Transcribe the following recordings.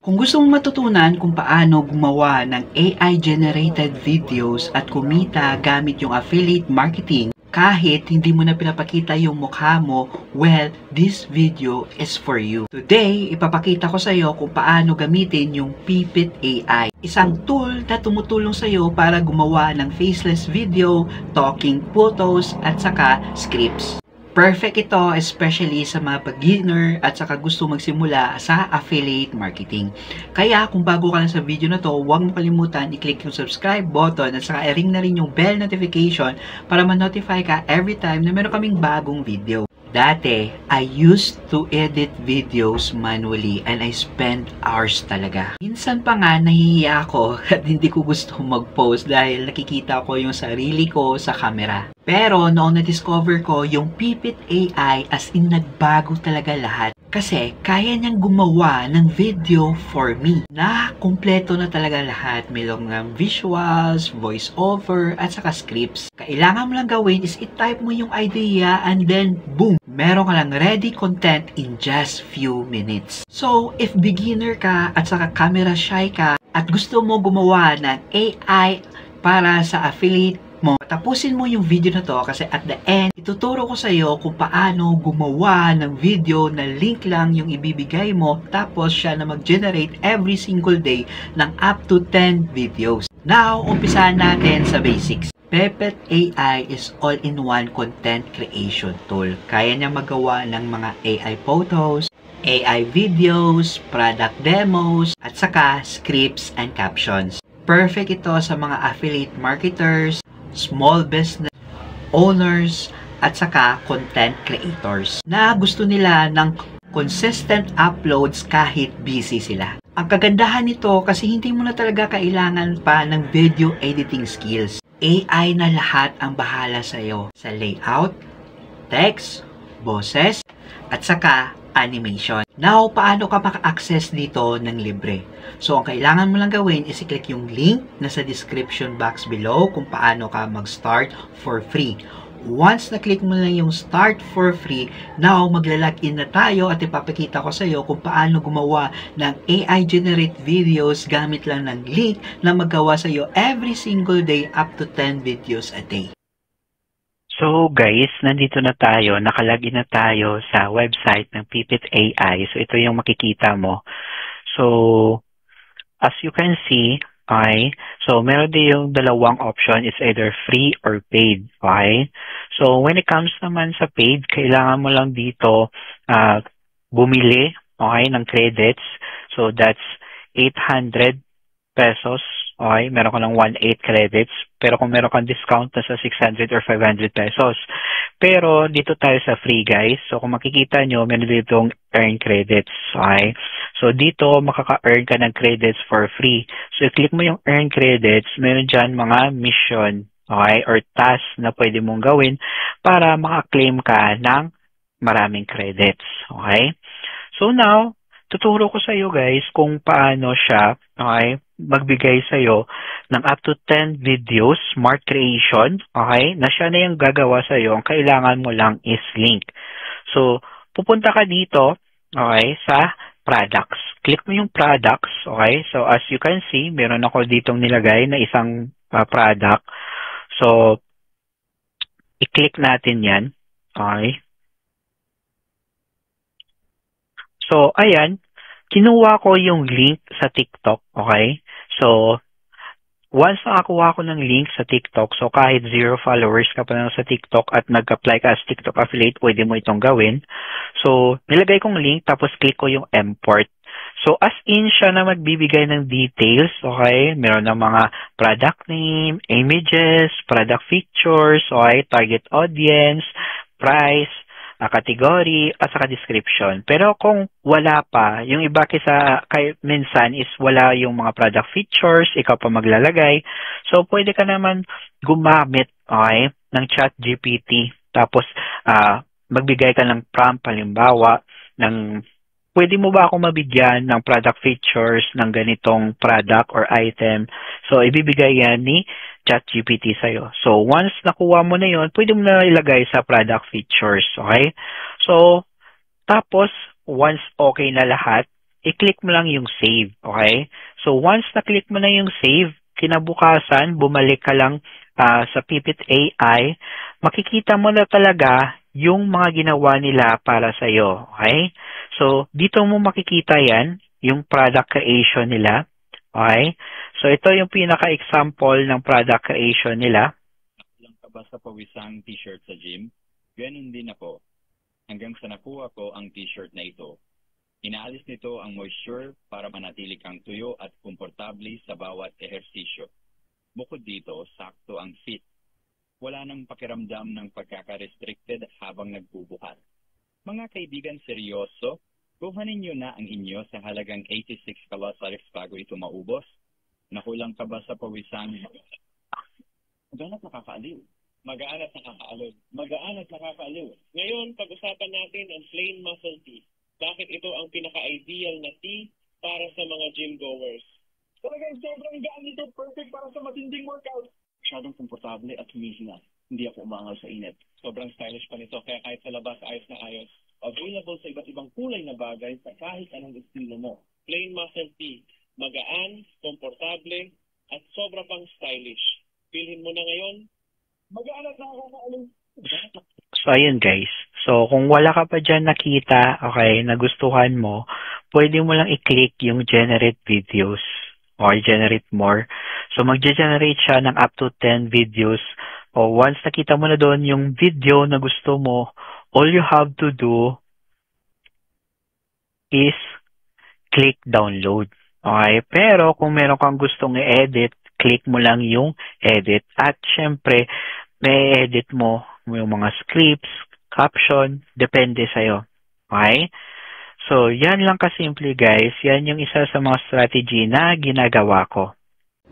Kung gusto mong matutunan kung paano gumawa ng AI-generated videos at kumita gamit yung affiliate marketing kahit hindi mo na pinapakita yung mukha mo, well, this video is for you. Today, ipapakita ko sa iyo kung paano gamitin yung Pipit AI. Isang tool na tumutulong sa iyo para gumawa ng faceless video, talking photos, at saka scripts. Perfect ito especially sa mga beginner at saka gusto magsimula sa affiliate marketing. Kaya kung bago ka lang sa video na to, huwag mo kalimutan i-click yung subscribe button at saka i-ring na rin yung bell notification para ma-notify ka every time na meron kaming bagong video. Dati, I used to edit videos manually and I spent hours talaga. Minsan pa nga nahihiya ako at hindi ko gusto mag-post dahil nakikita ko yung sarili ko sa camera. Pero noong na-discover ko yung Pipit AI, as in nagbago talaga lahat. Kasi kaya niyang gumawa ng video for me na kumpleto na talaga lahat. Mayroong ng visuals, voiceover, at saka scripts. Kailangan mo lang gawin is i-type mo yung idea and then boom! Meron ka lang ready content in just few minutes. So, if beginner ka at saka camera shy ka at gusto mo gumawa ng AI para sa affiliate mo, tapusin mo yung video na to kasi at the end, ituturo ko sa iyo kung paano gumawa ng video na link lang yung ibibigay mo tapos siya na mag-generate every single day ng up to 10 videos. Now, umpisahan natin sa basics. Pipit AI is all-in-one content creation tool. Kaya niya magawa ng mga AI photos, AI videos, product demos, at saka scripts and captions. Perfect ito sa mga affiliate marketers, small business owners, at saka content creators na gusto nila ng consistent uploads kahit busy sila. Ang kagandahan nito kasi hindi mo na talaga kailangan pa ng video editing skills. AI na lahat ang bahala sa iyo sa layout, text, boses, at saka animation. Now, paano ka maka-access dito ng libre? So, ang kailangan mo lang gawin is i-click yung link na sa description box below kung paano ka mag-start for free. Once na-click mo na yung start for free, now magla-login na tayo at ipapakita ko sa iyo kung paano gumawa ng AI-generate videos gamit lang ng link na magawa sa iyo every single day up to 10 videos a day. So guys, nandito na tayo, nakalagin na tayo sa website ng Pipit AI. So ito yung makikita mo. So as you can see, so meron din yung dalawang option, it's either free or paid. Okay? So when it comes naman sa paid, kailangan mo lang dito bumili ng credits. So that's 800 pesos. Okay, meron ka ng 1.8 credits. Pero kung meron kang discount na sa 600 or 500 pesos. Pero dito tayo sa free guys. So kung makikita nyo, meron ditong earn credits. Okay. So dito makaka-earn ka ng credits for free. So i-click mo yung earn credits, meron dyan mga mission, okay, or task na pwede mong gawin para maka-claim ka ng maraming credits. Okay. So now, tuturo ko sa iyo guys kung paano siya, okay, magbigay sa iyo ng up to 10 videos, smart creation, okay, na siya na yung gagawa sa iyo. Ang kailangan mo lang is link. So, pupunta ka dito, okay, sa products. Click mo yung products, okay. So, as you can see, meron ako ditong nilagay na isang product. So, i-click natin yan, okay. So, ayan, kinuha ko yung link sa TikTok, okay? So, once nakakuha ko ng link sa TikTok, so kahit 0 followers ka pa lang sa TikTok at nag-apply ka as TikTok affiliate, pwede mo itong gawin. So, nilagay kong link, tapos click ko yung import. So, as in siya na magbibigay ng details, okay? Meron ng mga product name, images, product features, okay? Target audience, price, category, at saka description. Pero kung wala pa, yung iba minsan is wala yung mga product features, ikaw pa maglalagay. So, pwede ka naman gumamit, okay, ng ChatGPT. Tapos, magbigay ka ng prompt, halimbawa, pwede mo ba ako mabigyan ng product features ng ganitong product or item? So, ibibigay yan ni ChatGPT sa'yo. So, once nakuha mo na yun, pwede mo na ilagay sa product features. Okay? So, tapos, once okay na lahat, i-click mo lang yung save, okay? So once na-click mo na yung save, kinabukasan, bumalik ka lang sa Pipit AI, makikita mo na talaga yung mga ginawa nila para sa iyo, okay? So dito mo makikita yan, yung product creation nila, okay? So ito yung pinaka-example ng product creation nila. Lang ka ba sa pawisang t-shirt sa gym? Ganun din ako. Hanggang sa nakuha ko ang t-shirt na ito. Inaalis nito ang moisture para manatili kang tuyo at komportable sa bawat ehersisyo. Bukod dito, sakto ang fit. Wala nang pakiramdam ng pagkaka-restricted habang nagbubuhat. Mga kaibigan seryoso, kuhanin nyo na ang inyo sa halagang 86 calories bago ito maubos. Nakulang ka ba sa pawisang? Magaan at nakakaaliw. Magaan at nakakaaliw. Magaan at nakakaaliw. Ngayon, pag-usapan natin ang plain muscle tee. Bakit ito ang pinaka-ideal na tee para sa mga gym goers? Talagang sobrang gaan nito. Perfect para sa matinding workout. Masyadong komportable at humihinga. Hindi ako umangal sa init. Sobrang stylish pa nito, kaya kahit sa labas, ayos na ayos. Available sa iba't ibang kulay na bagay sa kahit anong estilo mo. Plain muscle tee. Magaan, komportable, at sobra pang stylish. Pilhin mo na ngayon. Magaan at nakakaaliw. So, ayun guys. So, kung wala ka pa dyan nakita, okay, nagustuhan mo, pwede mo lang i-click yung generate videos or generate more. So, mag-generate siya ng up to 10 videos. O once nakita mo na doon yung video na gusto mo, all you have to do is click download. Okay? Pero, kung meron kang gustong i-edit, click mo lang yung edit. At, syempre, may edit mo yung mga scripts, caption, depende sa'yo. Okay? So, yan lang kasimple guys. Yan yung isa sa mga strategy na ginagawa ko.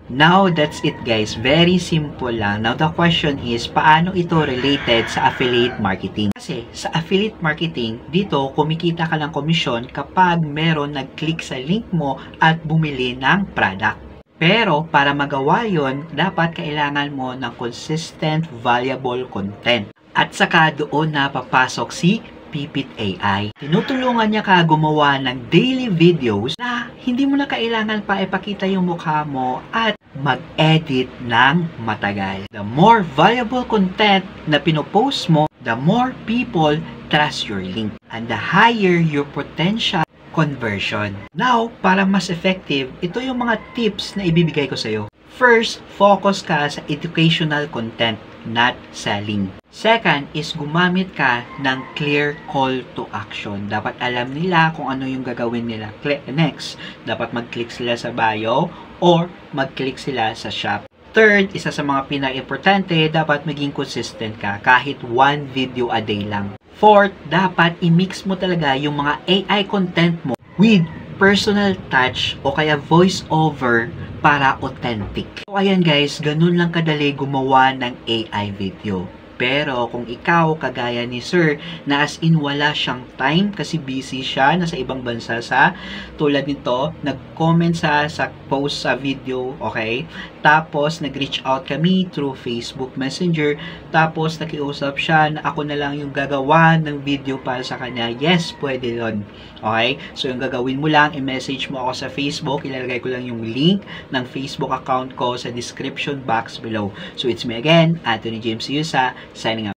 Now, that's it guys. Very simple lang. Now, the question is, paano ito related sa affiliate marketing? Kasi, sa affiliate marketing, dito, kumikita ka ng komisyon kapag meron nag-click sa link mo at bumili ng product. Pero, para magawa yon, dapat kailangan mo ng consistent, valuable content. At saka doon na papasok si Pipit AI. Tinutulungan niya ka gumawa ng daily videos na hindi mo na kailangan pa ipakita yung mukha mo at mag-edit ng matagal. The more valuable content na pinopost mo, the more people trust your link. And the higher your potential conversion. Now, para mas effective, ito yung mga tips na ibibigay ko sa'yo. First, focus ka sa educational content, not selling. Second is gumamit ka ng clear call to action. Dapat alam nila kung ano yung gagawin nila. Next, dapat mag-click sila sa bio or mag-click sila sa shop. Third, isa sa mga pinaka-importante, dapat maging consistent ka kahit one video a day lang. Fourth, dapat i-mix mo talaga yung mga AI content mo with personal touch o kaya voice over para authentic. So ayan guys, ganun lang kadali gumawa ng AI video. Pero kung ikaw, kagaya ni Sir, na as in wala siyang time kasi busy siya, nasa ibang bansa sa, tulad nito, nag-comment sa post sa video, okay? Tapos, nag-reach out kami through Facebook Messenger. Tapos, nakiusap siya na ako na lang yung gagawa ng video para sa kanya. Yes, pwede yun. Okay? So, yung gagawin mo lang, i-message mo ako sa Facebook. Ilalagay ko lang yung link ng Facebook account ko sa description box below. So, it's me again, Anthony James Yusa, signing out.